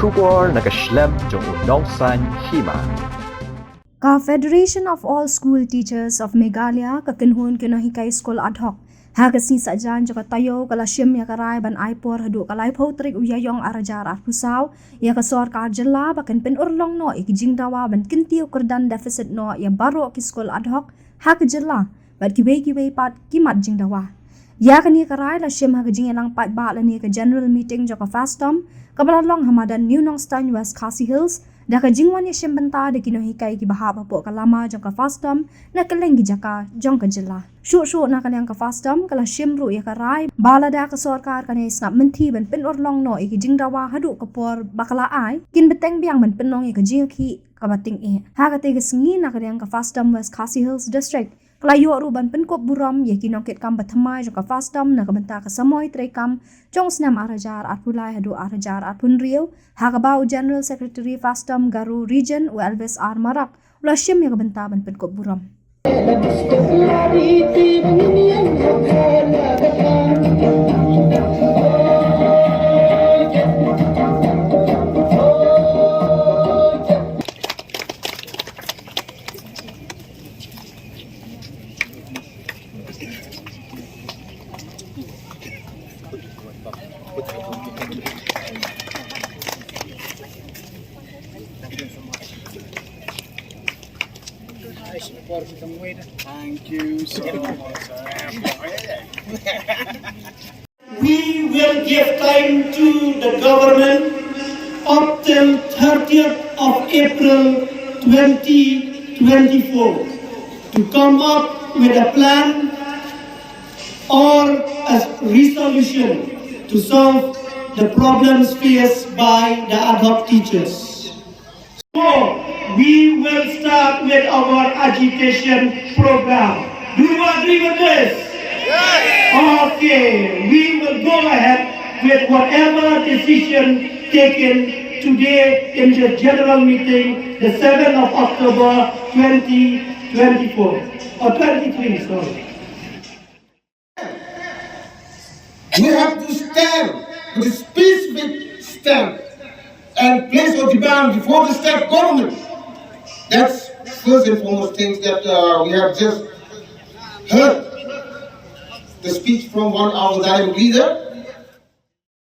Shuwa nakaslem jong unongsan Hima. Ka Federation of All School Teachers of Meghalaya ka kinhun kinahikai school ad hoc. Hagas ni sajan jaka tayo kala syem ya karai ban aipor hadu kalai potrik uyayong arajar at pusaw ya ka Sorkar jela bakan Pynurlong no ik Jingdawa ban kintiu kerdan deficit no ya baro ki school ad hoc hak jela bat kiwei pat kimat Jingdawa. Ya kani karai la syem hak Jingïakhih pat ba la ni ka general meeting jaka Fastom Pynurlong hamadan New Nongstein West Khasi Hills dah ka jingwan ya syem benta de kinohikai ki bahap apo kalama jaka Fastom na kaleng jaka jong ka jela. Syuk na kanyang ka Fastom kala syemru ya karai bala da ka Sorkar kanay snap menti ban Pynurlong no iki Jingdawa hadu kapor bakala ai kin Bteng Biang ban Pynurlong ya ka Jingïakhih ka Bteng ha ka te singi na kanyang ka Fastom West Khasi Hills district kala yu ru ban Pynkop buram ya kinokit kam bathamai jaka Fastom na ka benta ka samoy trekam jong snam arajar at pulai hadu arajar at punriu ha ka bau general secretary Fastom Garu region u Elvis R Marak ula syem ya ka benta ban Pynkop buram. Thank you so much. We will give time to the government up till 30th of April 2024 to come up with a plan or a resolution to solve the problems faced by the ad hoc teachers. So, we will start with our agitation program. Do you agree with this? Yes. Okay, we will go ahead with whatever decision taken today in the general meeting, the 7th of October 2024, or 23, sorry. We have to stand with a specific stand and place our demand before the state government. That's first and foremost things that we have just heard. The speech from one of the dialogue leader.